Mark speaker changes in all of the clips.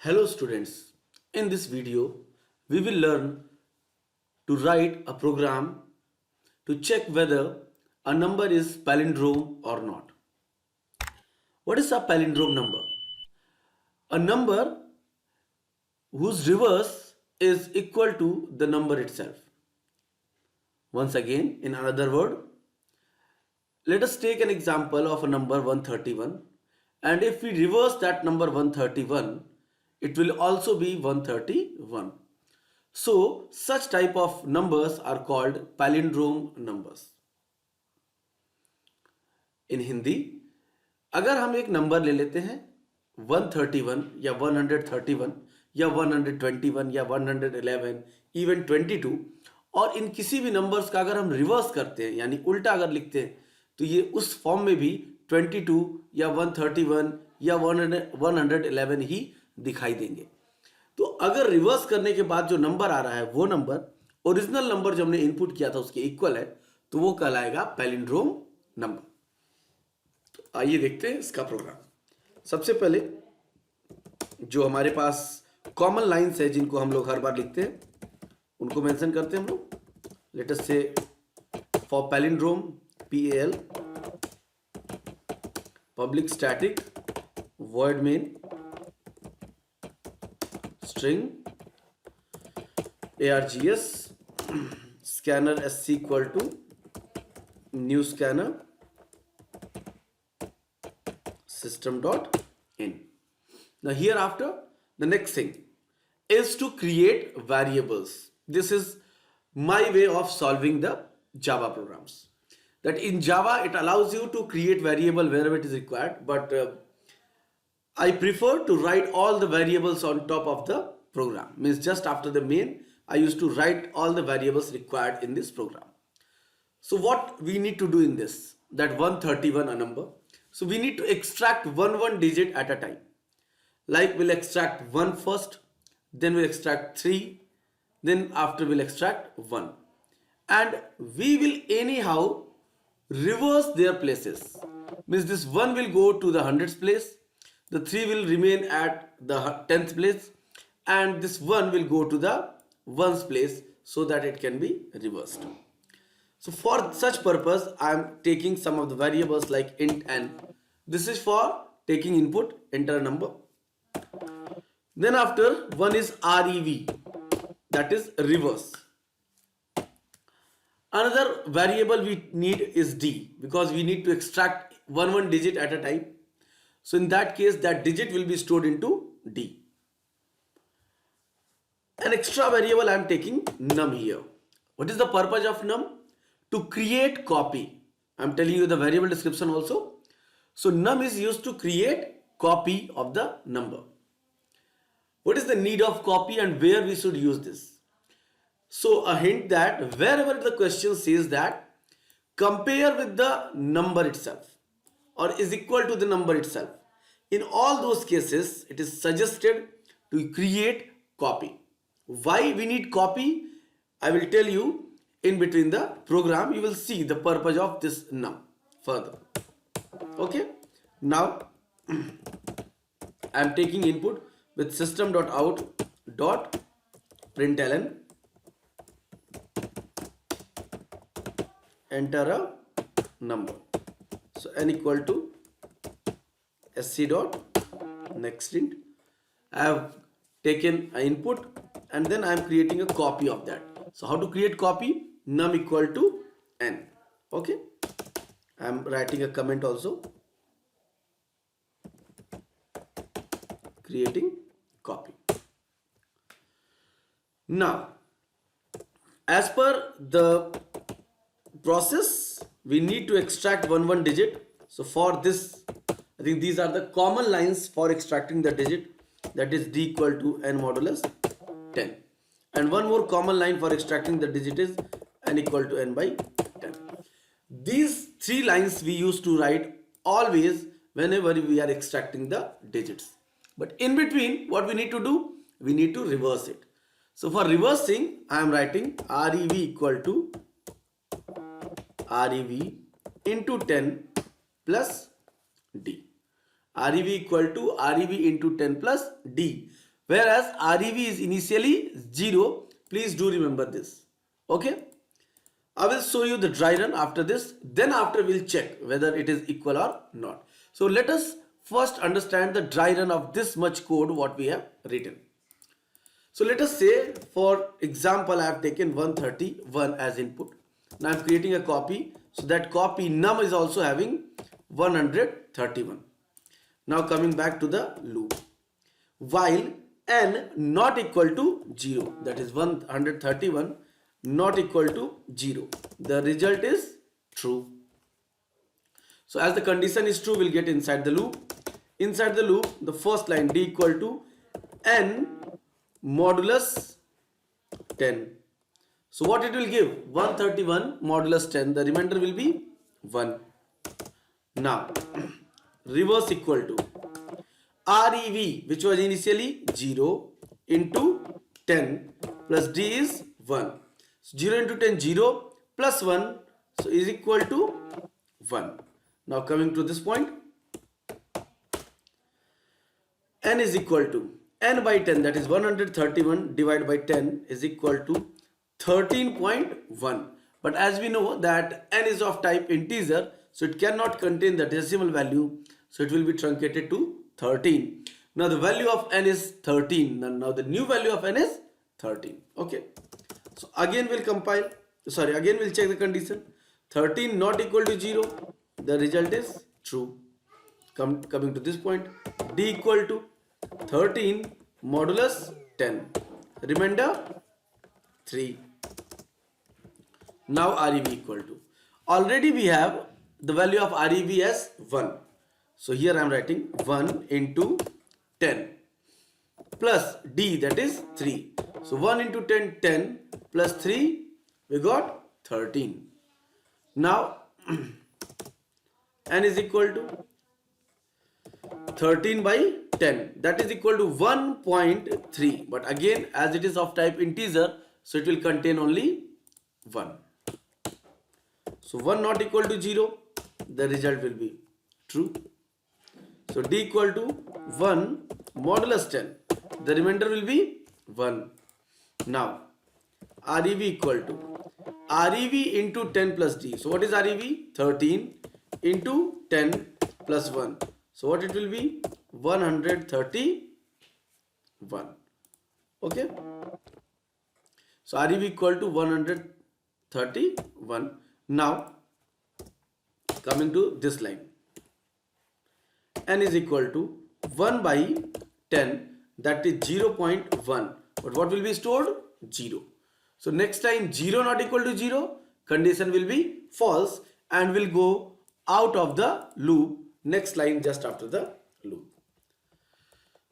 Speaker 1: Hello students, in this video we will learn to write a program to check whether a number is palindrome or not. What is a palindrome number? A number whose reverse is equal to the number itself. Once again, in another word, let us take an example of a number 131, and if we reverse that number 131, it will also be 131. So such type of numbers are called palindrome numbers. In Hindi अगर हम एक number ले लेते हैं 131 या 131 या 121 या 111 even 22 और इन किसी भी नंबर्स का अगर हम रिवर्स करते हैं यानी उल्टा अगर लिखते हैं तो ये उस फॉर्म में भी 22 या 131 या 111 ही दिखाई देंगे। तो अगर रिवर्स करने के बाद जो नंबर आ रहा है वो नंबर ओरिजिनल नंबर जो हमने इनपुट किया था उसके इक्वल है तो वो कहलाएगा पैलिंड्रोम नंबर। तो आइए देखते हैं इसका प्रोग्राम। सबसे पहले जो हमारे पास कॉमन लाइंस है जिनको हम लोग हर बार लिखते हैं उनको मेंशन करते हैं हम लोग। लेट अस से for palindrome PAL public static void main string args scanner sc equal to new scanner system dot in. Now hereafter the next thing is to create variables. This is my way of solving the Java programs. That in Java it allows you to create variable wherever it is required, but I prefer to write all the variables on top of the program. Means just after the main, I used to write all the variables required in this program. So what we need to do in this, that 131 a number. So we need to extract one digit at a time. Like we'll extract 1 first, then we'll extract 3, then after we'll extract 1. And we will anyhow reverse their places. Means this 1 will go to the hundreds place, the 3 will remain at the 10th place, and this 1 will go to the ones place so that it can be reversed. So for such purpose I am taking some of the variables like int n. This is for taking input, enter a number. Then after one is rev, that is reverse. Another variable we need is d because we need to extract one digit at a time. So in that case that digit will be stored into d. An extra variable I am taking num here. What is the purpose of num? To create copy. I am telling you the variable description also. So num is used to create copy of the number. What is the need of copy and where we should use this? So a hint that wherever the question says that compare with the number itself or is equal to the number itself, in all those cases it is suggested to create copy. Why we need copy? I will tell you in between the program. You will see the purpose of this num further. Okay, now I am taking input with system.out.println, enter a number. So n equal to sc dot next int. I have taken an input and then I am creating a copy of that. So how to create copy? Num equal to n. Okay, I am writing a comment also, creating copy. Now as per the process we need to extract one digit. So for this I think these are the common lines for extracting the digit, that is d equal to n modulus 10, and one more common line for extracting the digit is n equal to n by 10. These three lines we used to write always whenever we are extracting the digits, but in between what we need to do, we need to reverse it. So for reversing I am writing rev equal to rev into 10 plus d. rev equal to rev into 10 plus d. whereas rev is initially 0. Please do remember this. Okay. I will show you the dry run after this. Then after we'll check whether it is equal or not. So let us first understand the dry run of this much code what we have written. So let us say, for example, I have taken 131 as input. Now I am creating a copy. So that copy num is also having 131. Now coming back to the loop. While n not equal to 0, that is 131 not equal to 0, the result is true. So as the condition is true, we'll get inside the loop. Inside the loop, the first line d equal to n modulus 10. So what it will give? 131 modulus 10. The remainder will be 1. Now reverse equal to rev, which was initially 0, into 10 plus d is 1. So 0 into 10, 0 plus 1, so is equal to 1. Now coming to this point, n is equal to n by 10, that is 131 divided by 10 is equal to 13.1. But as we know that n is of type integer, so it cannot contain the decimal value, so it will be truncated to 13. Now the value of n is 13. Now the new value of n is 13. Okay. So again we'll compile. Sorry, again we'll check the condition. 13 not equal to 0. The result is true. Coming to this point, d equal to 13 modulus 10. Remainder 3. Now rev equal to. Already we have the value of rev as 1. So here I am writing 1 into 10 plus d, that is 3. So 1 into 10, 10 plus 3, we got 13. Now n is equal to 13 by 10, that is equal to 1.3. But again, as it is of type integer, so it will contain only 1. So 1 not equal to 0, the result will be true. So d equal to 1 modulus 10. The remainder will be 1. Now rev equal to rev into 10 plus d. So what is rev? 13 into 10 plus 1. So what it will be? 131. Okay. So rev equal to 131. Now coming to this line, n is equal to 1 by 10, that is 0.1. But what will be stored? 0. So next time 0 not equal to 0, condition will be false and will go out of the loop. Next line just after the loop.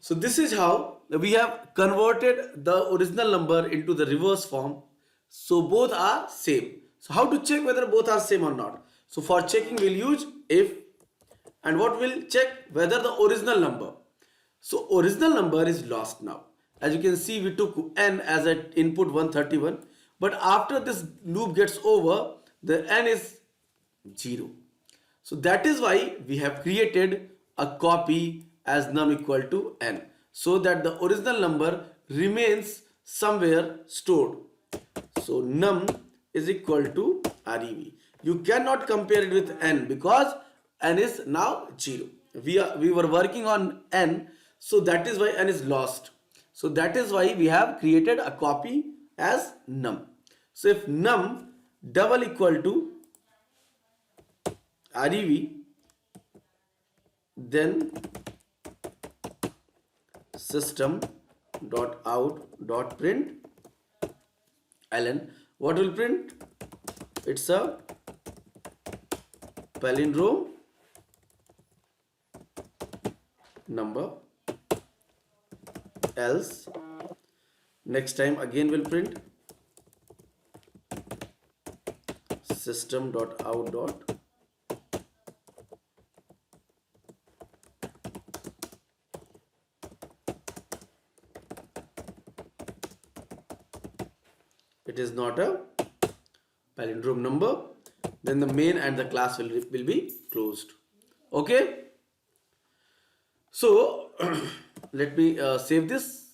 Speaker 1: So this is how we have converted the original number into the reverse form. So both are same. So how to check whether both are same or not? So for checking we'll use if, and what will check? Whether the original number. So original number is lost now. As you can see, we took n as an input 131, but after this loop gets over, the n is 0. So that is why we have created a copy as num equal to n, so that the original number remains somewhere stored. So num is equal to rev. You cannot compare it with n because n is now 0. We were working on n, so that is why n is lost. So that is why we have created a copy as num. So if num double equal to rev, then system.out.println, what will print? It's a palindrome number. Else next time again will print system.out. It is not a palindrome number, then the main and the class will be closed. Okay. So let me save this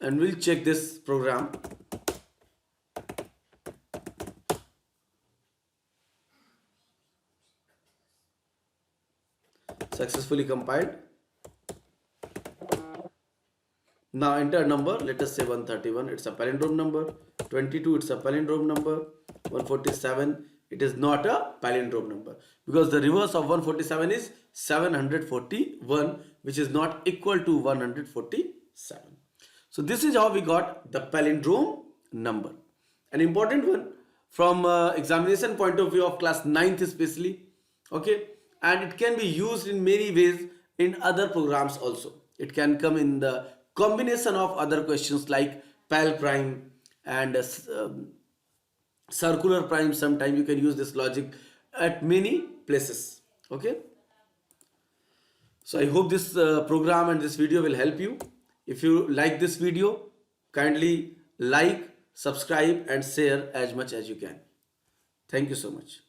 Speaker 1: and we'll check this program. Successfully compiled. Now enter a number. Let us say 131. It's a palindrome number. 22. It's a palindrome number. 147. It is not a palindrome number because the reverse of 147 is 741, which is not equal to 147. So this is how we got the palindrome number. An important one from examination point of view of class 9th especially. Okay, and it can be used in many ways in other programs also. It can come in the combination of other questions like pal prime and circular prime. Sometimes you can use this logic at many places. Okay, so I hope this program and this video will help you. If you like this video, kindly like, subscribe and share as much as you can. Thank you so much.